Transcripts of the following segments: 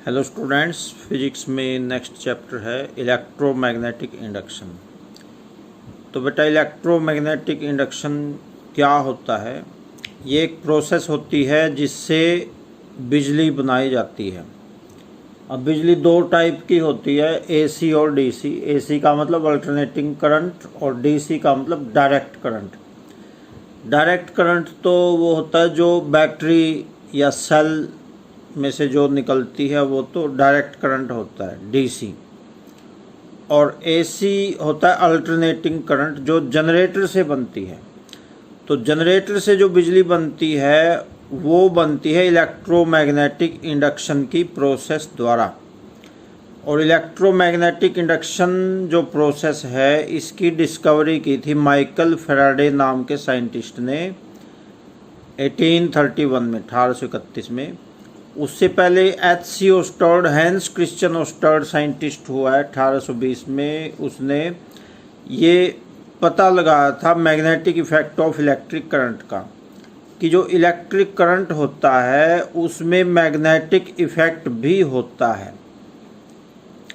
Hello students, physics में next chapter है electromagnetic induction. तो बेटा इलेक्ट्रोमैग्नेटिक इंडक्शन क्या होता है? ये एक प्रोसेस होती है जिससे बिजली बनाई जाती है। अब बिजली दो टाइप की होती है, एसी और डीसी। एसी का मतलब अल्टरनेटिंग करंट और डीसी का मतलब डायरेक्ट करंट। डायरेक्ट करंट तो वो होता है जो बैटरी या सेल में से जो निकलती है, वो तो डायरेक्ट करंट होता है डीसी। और एसी होता है अल्टरनेटिंग करंट, जो जनरेटर से बनती है। तो जनरेटर से जो बिजली बनती है वो बनती है इलेक्ट्रोमैग्नेटिक इंडक्शन की प्रोसेस द्वारा। और इलेक्ट्रोमैग्नेटिक इंडक्शन जो प्रोसेस है, इसकी डिस्कवरी की थी माइकल फैराडे नाम के साइंटिस्ट ने 1831 में, 1831 में। उससे पहले एच.सी. ओस्टर्ड, हैंस क्रिश्चियन ओस्टर्ड साइंटिस्ट हुआ है 1820 में। उसने ये पता लगाया था magnetic effect of electric current का, कि जो इलेक्ट्रिक करंट होता है उसमें मैग्नेटिक इफेक्ट भी होता है।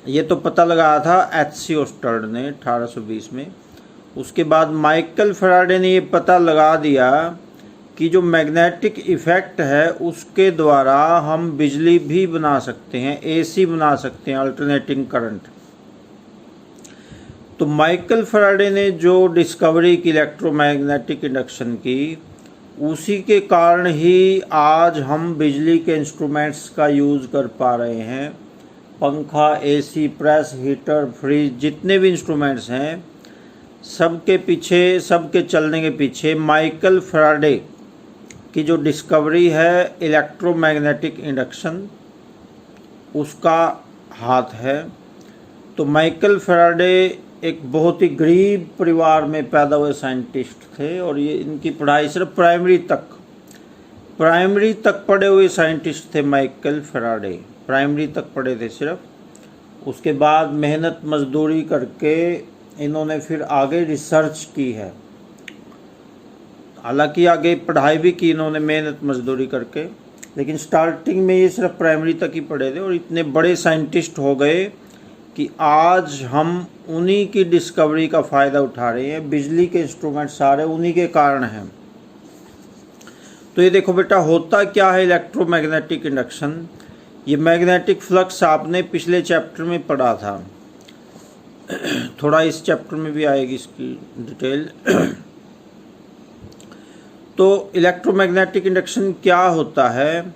ये तो पता लगाया था एच.सी. ओस्टर्ड ने 1820 में। उसके बाद माइकल फैराडे ने ये पता लगा दिया कि जो मैग्नेटिक इफ़ेक्ट है उसके द्वारा हम बिजली भी बना सकते हैं, एसी बना सकते हैं, अल्टरनेटिंग करंट। तो माइकल फैराडे ने जो डिस्कवरी की इलेक्ट्रोमैग्नेटिक इंडक्शन की, उसी के कारण ही आज हम बिजली के इंस्ट्रूमेंट्स का यूज़ कर पा रहे हैं। पंखा, एसी, प्रेस, हीटर, फ्रिज, जितने भी इंस्ट्रूमेंट्स हैं, सबके पीछे, सबके चलने के पीछे माइकल फैराडे की जो डिस्कवरी है इलेक्ट्रोमैग्नेटिक इंडक्शन, उसका हाथ है। तो माइकल फैराडे एक बहुत ही गरीब परिवार में पैदा हुए साइंटिस्ट थे, और ये इनकी पढ़ाई सिर्फ प्राइमरी तक पढ़े हुए साइंटिस्ट थे। माइकल फैराडे प्राइमरी तक पढ़े थे सिर्फ। उसके बाद मेहनत मजदूरी करके इन्होंने फिर आगे रिसर्च की है। हालांकि आगे पढ़ाई भी की इन्होंने मेहनत मजदूरी करके, लेकिन स्टार्टिंग में ये सिर्फ प्राइमरी तक ही पढ़े थे, और इतने बड़े साइंटिस्ट हो गए कि आज हम उन्हीं की डिस्कवरी का फ़ायदा उठा रहे हैं। बिजली के इंस्ट्रूमेंट सारे उन्हीं के कारण हैं। तो ये देखो बेटा, होता क्या है इलेक्ट्रोमैग्नेटिक इंडक्शन। ये मैग्नेटिक फ्लक्स आपने पिछले चैप्टर में पढ़ा था, थोड़ा इस चैप्टर में भी आएगी इसकी डिटेल। तो इलेक्ट्रोमैग्नेटिक इंडक्शन क्या होता है?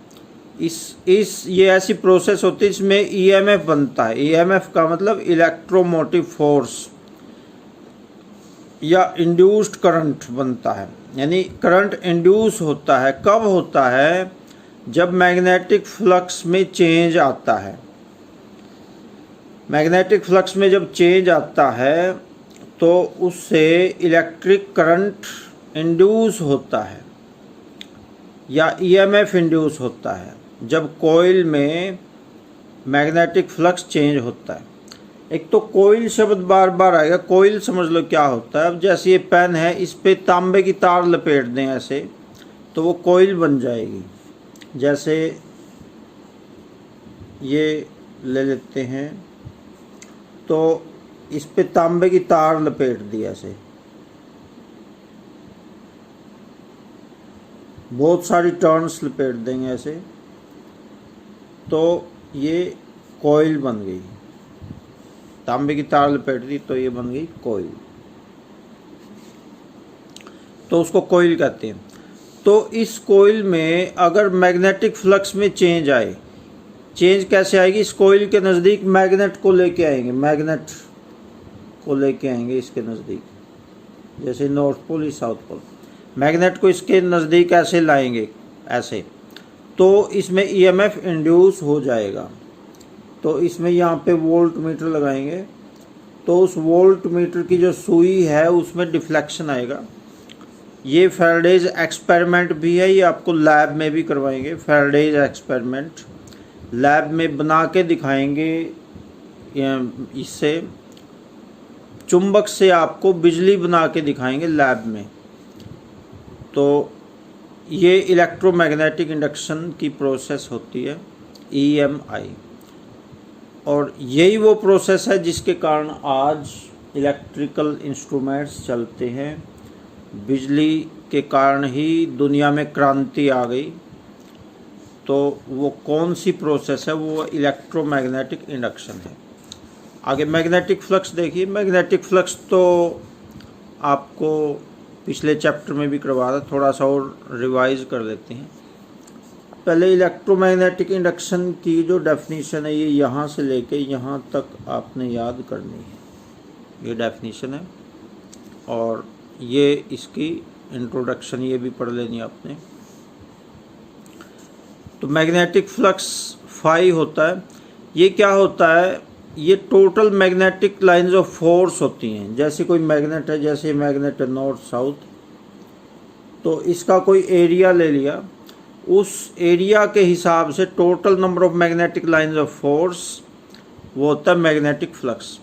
ये ऐसी प्रोसेस होती है इसमें ईएमएफ बनता है। ईएमएफ का मतलब इलेक्ट्रोमोटिव फोर्स या इंड्यूस्ड करंट बनता है, यानी करंट इंड्यूस होता है। कब होता है? जब मैग्नेटिक फ्लक्स में चेंज आता है। मैग्नेटिक फ्लक्स में जब चेंज आता है तो उससे इलेक्ट्रिक करंट इंड्यूस होता है या ईएमएफ इंड्यूस होता है, जब कॉइल में मैग्नेटिक फ्लक्स चेंज होता है। एक तो कॉइल शब्द बार बार आएगा। कॉइल समझ लो क्या होता है। अब जैसे ये पेन है, इस पे तांबे की तार लपेट दें ऐसे, तो वो कॉइल बन जाएगी। जैसे ये ले लेते हैं, तो इस पे तांबे की तार लपेट दी ऐसे, बहुत सारी टर्न्स लपेट देंगे ऐसे, तो ये कॉइल बन गई। तांबे की तार लपेट दी तो ये बन गई कॉइल, तो उसको कॉइल कहते हैं। तो इस कॉइल में अगर मैग्नेटिक फ्लक्स में चेंज आए, चेंज कैसे आएगी? इस कॉइल के नज़दीक मैग्नेट को लेके आएंगे, मैग्नेट को लेके आएंगे इसके नज़दीक, जैसे north pole, south pole. Magnet को इसके नज़दीक ऐसे लाएंगे ऐसे, तो इसमें ईएमएफ इंड्यूस हो जाएगा। तो इसमें यहाँ पे वोल्ट मीटर लगाएंगे, तो उस वोल्ट मीटर की जो सुई है उसमें डिफ्लेक्शन आएगा। ये फैराडेज एक्सपेरिमेंट भी है, ये आपको लैब में भी करवाएंगे। फैराडेज एक्सपेरिमेंट लैब में बना के दिखाएंगे। इससे चुंबक से आपको बिजली बना के दिखाएंगे लैब में। तो ये इलेक्ट्रोमैग्नेटिक इंडक्शन की प्रोसेस होती है, EMI। और यही वो प्रोसेस है जिसके कारण आज इलेक्ट्रिकल इंस्ट्रूमेंट्स चलते हैं। बिजली के कारण ही दुनिया में क्रांति आ गई। तो वो कौन सी प्रोसेस है? वो इलेक्ट्रोमैग्नेटिक इंडक्शन है। आगे मैग्नेटिक फ्लक्स देखिए। मैग्नेटिक फ्लक्स तो आपको पिछले चैप्टर में भी करवा था, थोड़ा सा और रिवाइज कर लेते हैं। पहले इलेक्ट्रोमैग्नेटिक इंडक्शन की जो डेफिनेशन है ये यहाँ से लेके यहाँ तक आपने याद करनी है। ये डेफिनेशन है और ये इसकी इंट्रोडक्शन ये भी पढ़ लेनी है आपने। तो मैग्नेटिक फ्लक्स फाई होता है। ये क्या होता है? ये total magnetic lines of force होती हैं। जैसे कोई मैग्नेट है, जैसे मैग्नेट है नॉर्थ साउथ, तो इसका कोई एरिया ले लिया, उस एरिया के हिसाब से total number of magnetic lines of force वो होता है magnetic flux.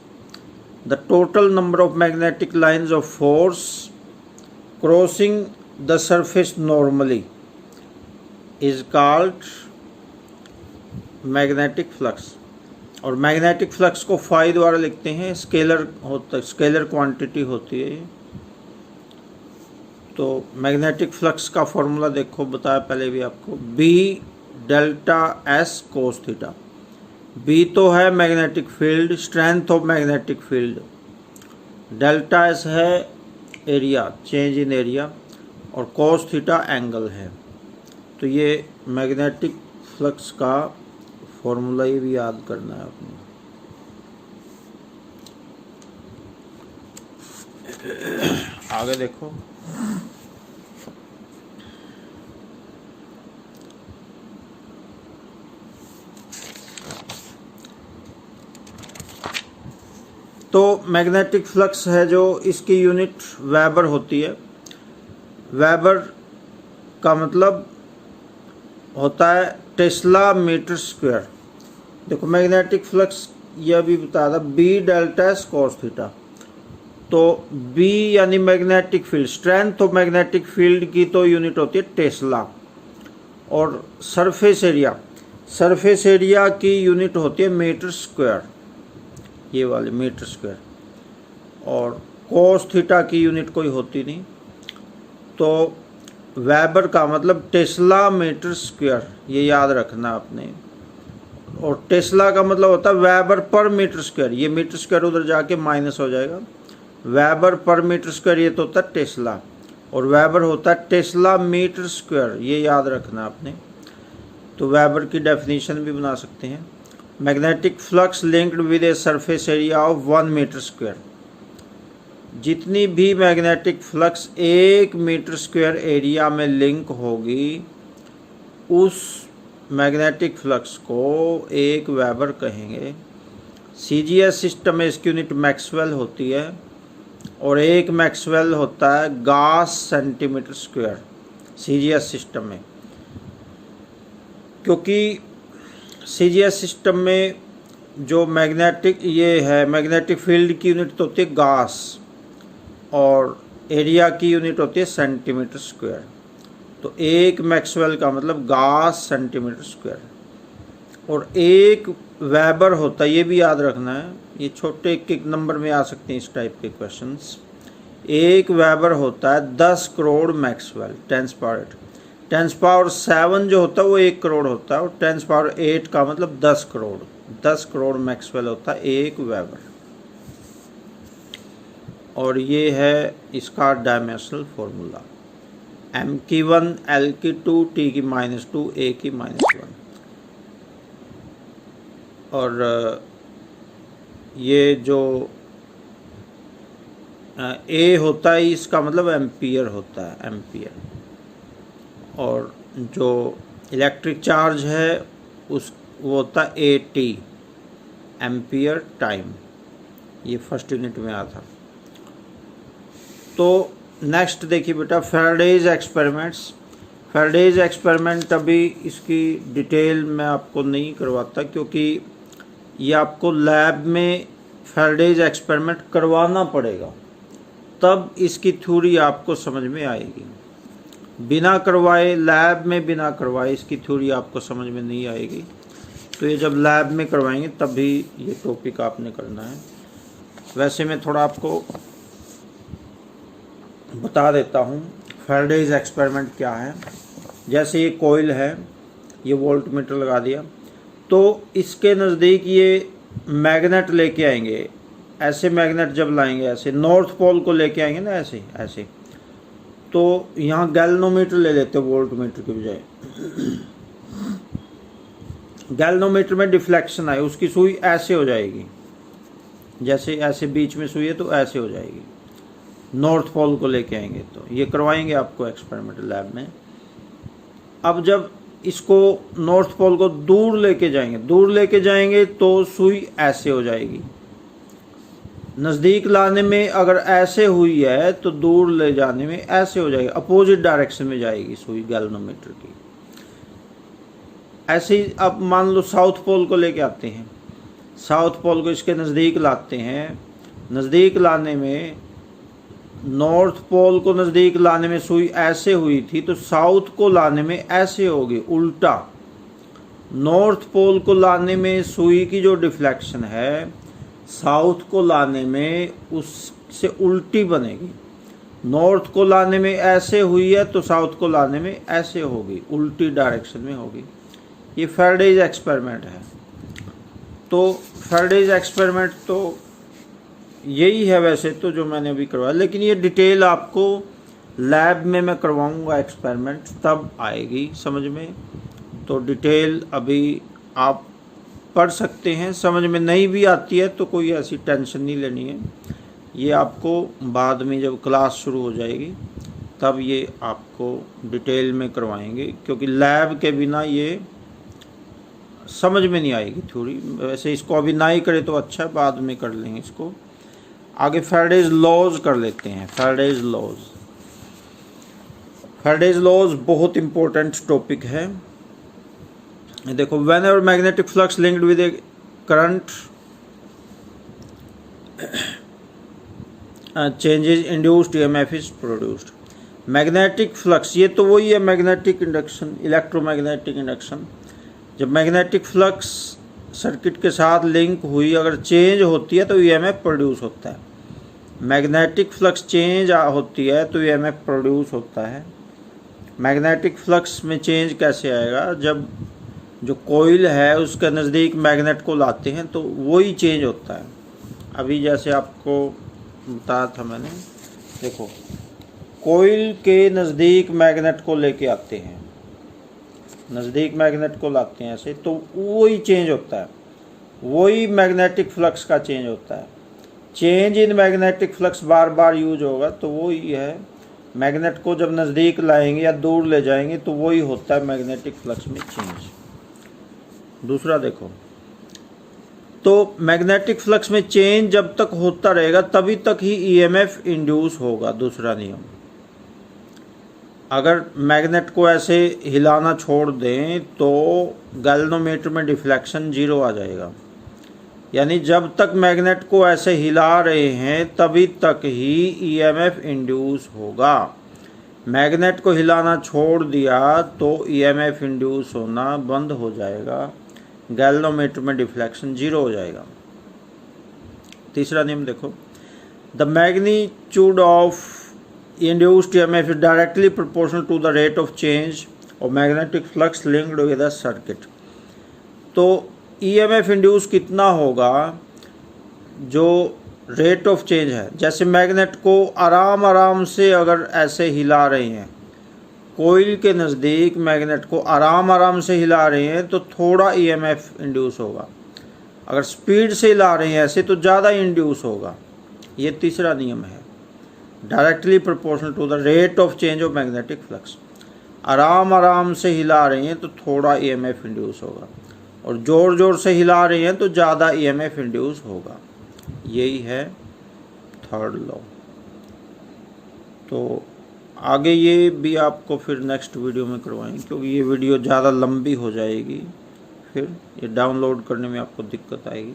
The total number of magnetic lines of force crossing the surface normally is called magnetic flux. और मैग्नेटिक फ्लक्स को फाई द्वारा लिखते हैं। स्केलर होता है, स्केलर क्वांटिटी होती है। तो मैग्नेटिक फ्लक्स का फॉर्मूला देखो, बताया पहले भी आपको, B delta S cos theta. B तो है magnetic field, strength of magnetic field. Delta S है एरिया, चेंज इन एरिया, और कोस थीटा एंगल है। तो ये मैग्नेटिक फ्लक्स का फॉर्मूला ये भी याद करना है आपने। आगे देखो, तो मैग्नेटिक फ्लक्स है जो इसकी यूनिट वेबर होती है। वेबर का मतलब होता है टेस्ला मीटर स्क्वायर। देखो मैग्नेटिक फ्लक्स यह भी बता था, B delta S cos theta. तो बी यानी magnetic field, strength of magnetic field की तो यूनिट होती है टेस्ला। और सरफेस एरिया, सरफेस एरिया की यूनिट होती है मीटर स्क्वायर, ये वाले मीटर स्क्वायर। और कोस थीटा की यूनिट कोई होती नहीं। तो वेबर का मतलब टेस्ला मीटर स्क्वायर, ये याद रखना आपने। और टेस्ला का मतलब होता है वेबर पर मीटर स्क्वायर। ये मीटर स्क्वायर उधर जाके माइनस हो जाएगा। वेबर पर मीटर स्क्वायर ये तो होता है टेस्ला, और वेबर होता है टेस्ला मीटर स्क्वायर, ये याद रखना आपने। तो वेबर की डेफिनेशन भी बना सकते हैं। Magnetic flux linked with a surface area of 1 metre square. जितनी भी magnetic flux 1 metre square area में लिंक होगी, उस मैग्नेटिक फ्लक्स को 1 वेबर कहेंगे। सीजीएस सिस्टम में इसकी यूनिट मैक्सवेल होती है, और 1 मैक्सवेल होता है Gauss centimetre square CGS system में। क्योंकि सीजीएस सिस्टम में जो मैग्नेटिक ये है, मैग्नेटिक फील्ड की यूनिट तो होती है गॉस, और एरिया की यूनिट होती है सेंटीमीटर स्क्वायर। तो 1 मैक्सवेल का मतलब गॉस सेंटीमीटर स्क्वायर। और 1 वेबर होता है, ये भी याद रखना है। ये छोटे एक नंबर में आ सकते हैं इस टाइप के क्वेश्चंस। 1 वेबर होता है 10 करोड़ मैक्सवेल, 10 पावर 8। 10 पावर 7 जो होता है वो 1 करोड़ होता है, और 10 पावर 8 का मतलब 10 करोड़। 10 करोड़ मैक्सवेल होता है 1 वेबर। और ये है इसका डायमेंशनल फॉर्मूला, m की 1, l की 2, t की -2, a की -1। और ये जो a होता है इसका मतलब एम्पियर होता है, एम्पियर। और जो इलेक्ट्रिक चार्ज है उस वो होता है AT, एम्पियर टाइम। ये फर्स्ट यूनिट में आया था। तो नेक्स्ट देखिए बेटा, फैराडेज एक्सपेरिमेंट्स। फैराडेज एक्सपेरिमेंट अभी इसकी डिटेल मैं आपको नहीं करवाता, क्योंकि ये आपको लैब में फैराडेज एक्सपेरिमेंट करवाना पड़ेगा, तब इसकी थ्योरी आपको समझ में आएगी। बिना करवाए, लैब में बिना करवाए इसकी थ्योरी आपको समझ में नहीं आएगी। तो ये जब लैब में करवाएंगे तब भी ये टॉपिक आपने करना है। वैसे मैं थोड़ा आपको बता देता हूँ फैराडेज एक्सपेरिमेंट क्या है। जैसे ये कॉइल है, ये वोल्ट मीटर लगा दिया, तो इसके नज़दीक ये मैग्नेट लेके आएंगे। ऐसे मैग्नेट जब लाएंगे, ऐसे नॉर्थ पोल को लेके आएंगे ना, ऐसे ऐसे, तो यहाँ गैल्वेनोमीटर ले लेते हैं वोल्ट मीटर के बजाय। गैल्वेनोमीटर में डिफ्लेक्शन आए, उसकी सुई ऐसे हो जाएगी, जैसे ऐसे बीच में सुई है तो ऐसे हो जाएगी। नॉर्थ पोल को लेके आएंगे, तो ये करवाएंगे आपको एक्सपेरिमेंट लैब में। अब जब इसको नॉर्थ पोल को दूर लेके जाएंगे तो सुई ऐसे हो जाएगी। नज़दीक लाने में अगर ऐसे हुई है तो दूर ले जाने में ऐसे हो जाएगी, अपोजिट डायरेक्शन में जाएगी सुई गैल्वेनोमीटर की। ऐसे ही अब मान लो साउथ पोल को लेके आते हैं, साउथ पोल को इसके नज़दीक लाते हैं। नज़दीक लाने में, नॉर्थ पोल को नज़दीक लाने में सुई ऐसे हुई थी, तो साउथ को लाने में ऐसे होगी, उल्टा। नॉर्थ पोल को लाने में सुई की जो डिफ्लेक्शन है, साउथ को लाने में उससे उल्टी बनेगी। नॉर्थ को लाने में ऐसे हुई है तो साउथ को लाने में ऐसे होगी, उल्टी डायरेक्शन में होगी। ये फैराडेज एक्सपेरिमेंट है। तो फैराडेज एक्सपेरिमेंट तो यही है वैसे तो जो मैंने अभी करवाया, लेकिन ये डिटेल आपको लैब में मैं करवाऊंगा एक्सपेरिमेंट, तब आएगी समझ में। तो डिटेल अभी आप पढ़ सकते हैं, समझ में नहीं भी आती है तो कोई ऐसी टेंशन नहीं लेनी है। ये आपको बाद में जब क्लास शुरू हो जाएगी तब ये आपको डिटेल में करवाएंगे, क्योंकि लैब के बिना ये समझ में नहीं आएगी थ्योरी। वैसे इसको अभी ना ही करे तो अच्छा है, बाद में कर लेंगे इसको। आगे फैराडेज लॉज कर लेते हैं। फैराडेज लॉज बहुत इंपॉर्टेंट टॉपिक है। देखो, when ever magnetic flux linked with A current changes induced EMF is produced. Magnetic flux, ये तो वही है मैग्नेटिक इंडक्शन, इलेक्ट्रोमैग्नेटिक इंडक्शन। जब मैग्नेटिक फ्लक्स सर्किट के साथ लिंक हुई अगर चेंज होती है तो ईएमएफ प्रोड्यूस होता है। मैग्नेटिक फ्लक्स चेंज होती है तो ईएमएफ प्रोड्यूस होता है। मैग्नेटिक फ्लक्स में चेंज कैसे आएगा? जब जो कॉइल है उसके नज़दीक मैग्नेट को लाते हैं तो वही चेंज होता है। अभी जैसे आपको बताया था मैंने, देखो कॉइल के नज़दीक मैग्नेट को लेके आते हैं, नज़दीक मैग्नेट को लाते हैं ऐसे, तो वही चेंज होता है, वही मैग्नेटिक फ्लक्स का चेंज होता है। Change in magnetic flux bar bar use होगा तो वही है। मैग्नेट को जब नज़दीक लाएंगे या दूर ले जाएंगे तो वही होता है मैग्नेटिक फ्लक्स में चेंज। दूसरा देखो, तो मैग्नेटिक फ्लक्स में चेंज जब तक होता रहेगा तभी तक ही ईएमएफ इंड्यूस होगा। दूसरा नियम, अगर मैग्नेट को ऐसे हिलाना छोड़ दें तो गैल्वेनोमीटर में डिफ्लेक्शन 0 आ जाएगा। यानी जब तक मैग्नेट को ऐसे हिला रहे हैं तभी तक ही ईएमएफ इंड्यूस होगा। मैग्नेट को हिलाना छोड़ दिया तो ईएमएफ इंड्यूस होना बंद हो जाएगा, गैल्वेनोमीटर में डिफ्लेक्शन 0 हो जाएगा। तीसरा नियम देखो, the magnitude of induced EMF is directly proportional to the rate of change of magnetic flux linked with a circuit। तो EMF इंड्यूस कितना होगा? जो रेट ऑफ चेंज है, जैसे मैग्नेट को आराम आराम से अगर ऐसे हिला रहे हैं, कोइल के नज़दीक मैग्नेट को आराम आराम से हिला रहे हैं तो थोड़ा EMF इंड्यूस होगा। अगर स्पीड से हिला रहे हैं ऐसे तो ज़्यादा इंड्यूस होगा। ये तीसरा नियम है, directly proportional to the rate of change of magnetic flux. आराम आराम से हिला रहे हैं तो थोड़ा ईएमएफ इंड्यूस होगा, और ज़ोर ज़ोर से हिला रहे हैं तो ज़्यादा ईएमएफ इंड्यूस होगा। यही है थर्ड लॉ। तो आगे ये भी आपको फिर नेक्स्ट वीडियो में करवाएंगे, क्योंकि ये वीडियो ज़्यादा लंबी हो जाएगी, फिर ये डाउनलोड करने में आपको दिक्कत आएगी।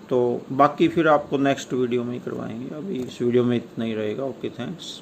तो बाकी फिर आपको नेक्स्ट वीडियो में ही करवाएंगे। अभी इस वीडियो में इतना ही रहेगा। Okay, thanks.